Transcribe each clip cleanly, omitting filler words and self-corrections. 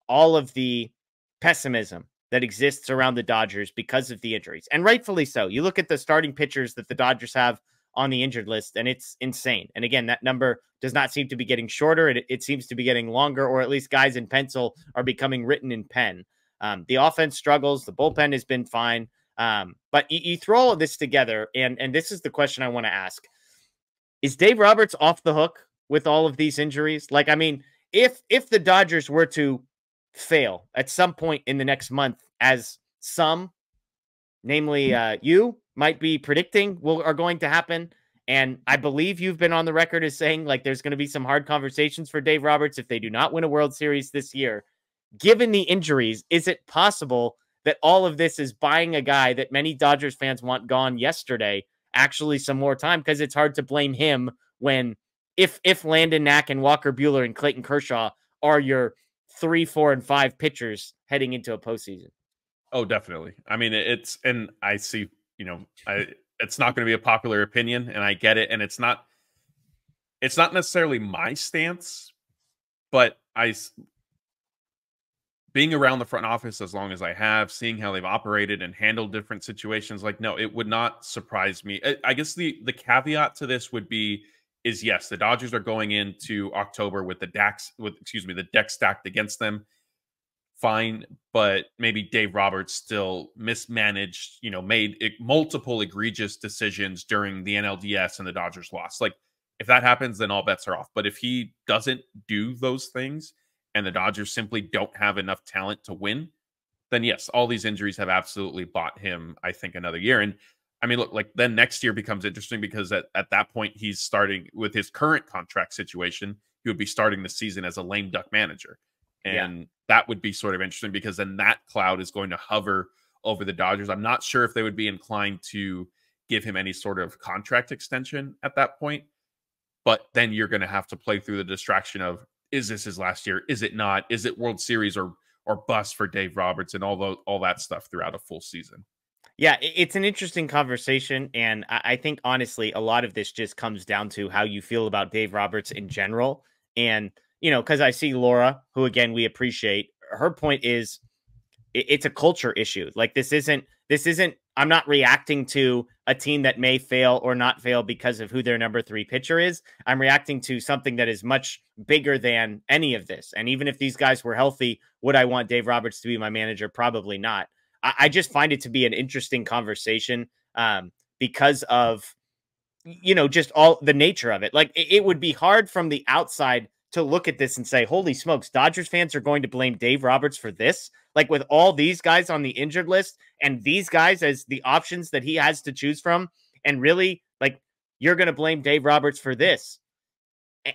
all of the pessimism that exists around the Dodgers because of the injuries, and rightfully so. You look at the starting pitchers that the Dodgers have on the injured list, and it's insane. And again, that number does not seem to be getting shorter. It seems to be getting longer, or at least guys in pencil are becoming written in pen. The offense struggles. The bullpen has been fine. But you throw all of this together, and this is the question I want to ask. Is Dave Roberts off the hook with all of these injuries? Like, I mean, if the Dodgers were to fail at some point in the next month, as some, namely you, might be predicting are going to happen, and I believe you've been on the record as saying, like, there's going to be some hard conversations for Dave Roberts if they do not win a World Series this year. Given the injuries, is it possible that all of this is buying a guy that many Dodgers fans want gone yesterday actually some more time? Because it's hard to blame him when if Landon Knack and Walker Buehler and Clayton Kershaw are your 3, 4, and 5 pitchers heading into a postseason. Oh, definitely. I mean, and I see, it's not going to be a popular opinion, and I get it. And it's not necessarily my stance, but being around the front office as long as I have, seeing how they've operated and handled different situations, like, no, it would not surprise me. I guess the caveat to this would be, is yes, the Dodgers are going into October with the deck stacked against them. Fine, but maybe Dave Roberts still mismanaged, made multiple egregious decisions during the NLDS and the Dodgers lost. Like, if that happens, then all bets are off. But if he doesn't do those things and the Dodgers simply don't have enough talent to win, then yes, all these injuries have absolutely bought him, I think, another year. And I mean, look, like, then next year becomes interesting because at that point, he's starting with his current contract situation. He would be starting the season as a lame duck manager. And that would be sort of interesting because then that cloud is going to hover over the Dodgers. I'm not sure if they would be inclined to give him any sort of contract extension at that point. But then you're going to have to play through the distraction of, is this his last year? Is it not? Is it World Series or bust for Dave Roberts and all that stuff throughout a full season? Yeah, it's an interesting conversation. And I think, honestly, a lot of this just comes down to how you feel about Dave Roberts in general. And, because I see Laura, who, again, we appreciate, her point is it's a culture issue. Like, this isn't, I'm not reacting to a team that may fail or not fail because of who their number 3 pitcher is. I'm reacting to something that is much bigger than any of this. And even if these guys were healthy, would I want Dave Roberts to be my manager? Probably not. I just find it to be an interesting conversation because of, just all the nature of it. Like, it would be hard from the outside to look at this and say, holy smokes, Dodgers fans are going to blame Dave Roberts for this. Like, with all these guys on the injured list and these guys as the options that he has to choose from. And really, like, you're going to blame Dave Roberts for this.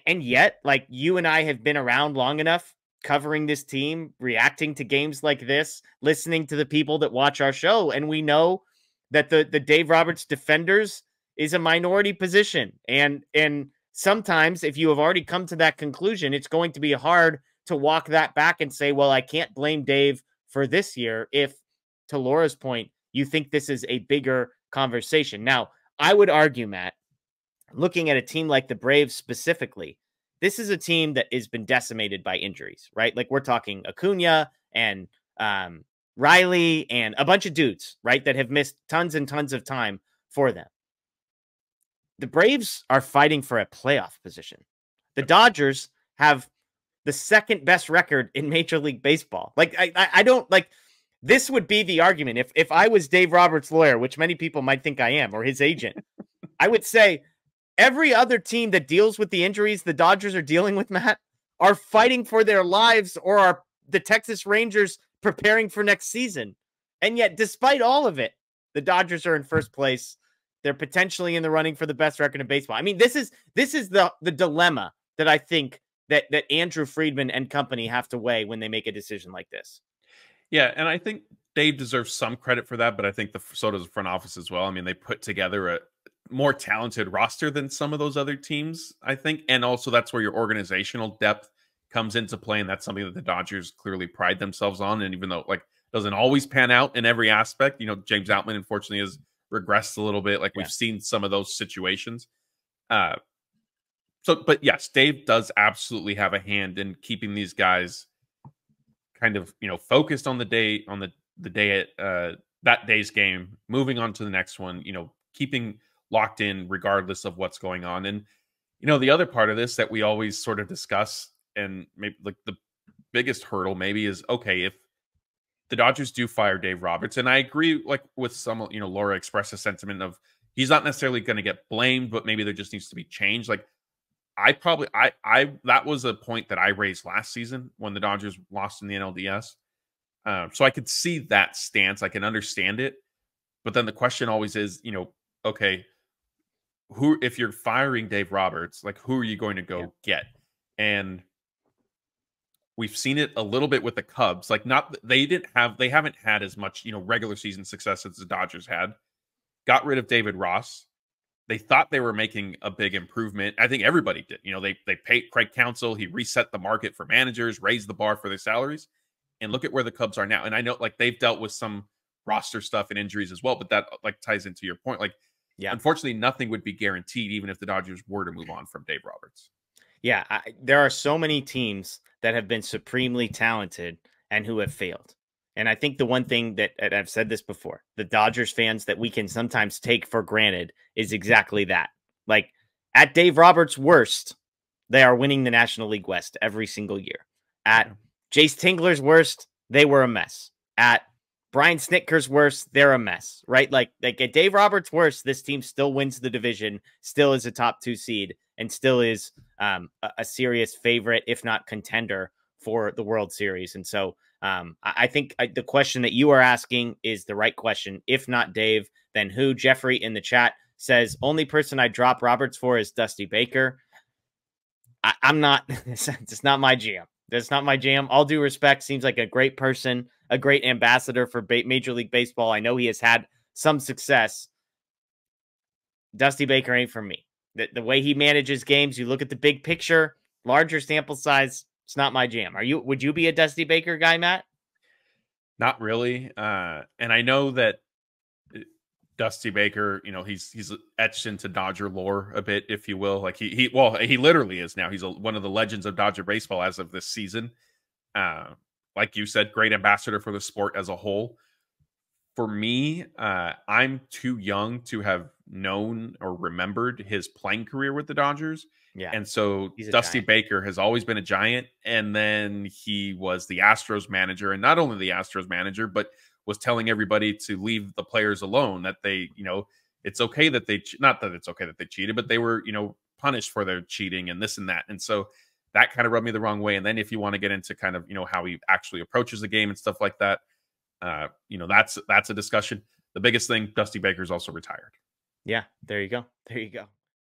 And yet, like, you and I have been around long enough covering this team, reacting to games like this, listening to the people that watch our show. And we know that the Dave Roberts defenders is a minority position. And sometimes if you have already come to that conclusion, it's going to be hard to walk that back and say, well, I can't blame Dave for this year. If, to Laura's point, you think this is a bigger conversation. Now, I would argue, Matt, looking at a team like the Braves specifically, this is a team that has been decimated by injuries, right? Like, we're talking Acuna and Riley and a bunch of dudes, right, that have missed tons and tons of time for them. The Braves are fighting for a playoff position. The Dodgers have the second best record in Major League Baseball. Like, I don't, like, this would be the argument. If I was Dave Roberts' lawyer, which many people might think I am, or his agent, I would say, every other team that deals with the injuries the Dodgers are dealing with, Matt, are fighting for their lives, or are the Texas Rangers preparing for next season. And yet, despite all of it, the Dodgers are in first place. They're potentially in the running for the best record in baseball. I mean, this is the dilemma that I think that Andrew Friedman and company have to weigh when they make a decision like this. Yeah, and I think Dave deserves some credit for that, but I think so does the front office as well. I mean, they put together a more talented roster than some of those other teams, I think. And also that's where your organizational depth comes into play. And that's something that the Dodgers clearly pride themselves on. And even though, like, doesn't always pan out in every aspect, James Outman, unfortunately, has regressed a little bit. Like, we've seen some of those situations. But yes, Dave does absolutely have a hand in keeping these guys kind of, focused on the day, the day at that day's game, moving on to the next one, keeping locked in regardless of what's going on. And, the other part of this that we always sort of discuss, and maybe like the biggest hurdle maybe, is okay, if the Dodgers do fire Dave Roberts, and I agree, like with some, Laura expressed a sentiment of he's not necessarily going to get blamed, but maybe there just needs to be change. Like I that was a point that I raised last season when the Dodgers lost in the NLDS. So I could see that stance. I can understand it. But then the question always is, okay, if you're firing Dave Roberts, like who are you going to go get? And we've seen it a little bit with the Cubs. Like they haven't had as much, regular season success as the Dodgers had. Got rid of David Ross. They thought they were making a big improvement. I think everybody did. They paid Craig Counsell. He reset the market for managers, raised the bar for their salaries. And look at where the Cubs are now. And I know like they've dealt with some roster stuff and injuries as well, but that like ties into your point. Like, unfortunately, nothing would be guaranteed, even if the Dodgers were to move on from Dave Roberts. Yeah, there are so many teams that have been supremely talented and who have failed. And I think the one thing that, and I've said this before, the Dodgers fans that we can sometimes take for granted is exactly that. Like at Dave Roberts' worst, they are winning the National League West every single year. At Jace Tingler's worst, they were a mess. At Brian Snitker's worst, they're a mess, right? Like at Dave Roberts' worst, this team still wins the division, still is a top 2 seed, and still is a serious favorite, if not contender, for the World Series. And so I think the question that you are asking is the right question. If not Dave, then who? Jeffrey in the chat says, only person I drop Roberts for is Dusty Baker. I'm not, it's not my jam. That's not my jam. All due respect, seems like a great person, a great ambassador for Major League Baseball. I know he has had some success. Dusty Baker ain't for me. The way he manages games, you look at the big picture, larger sample size, it's not my jam. Would you be a Dusty Baker guy, Matt? Not really. And I know that Dusty Baker, he's etched into Dodger lore a bit, if you will. Like he literally is now. He's one of the legends of Dodger baseball as of this season. Like you said, great ambassador for the sport as a whole. For me, I'm too young to have known or remembered his playing career with the Dodgers. Yeah. And so Dusty Baker has always been a giant. And then he was the Astros manager, and not only the Astros manager, but was telling everybody to leave the players alone, that they, it's okay that not that it's okay that they cheated, but they were, punished for their cheating and this and that. And so that kind of rubbed me the wrong way. And then if you want to get into kind of, how he actually approaches the game and stuff like that, that's a discussion. The biggest thing, Dusty Baker's also retired. Yeah, there you go. There you go.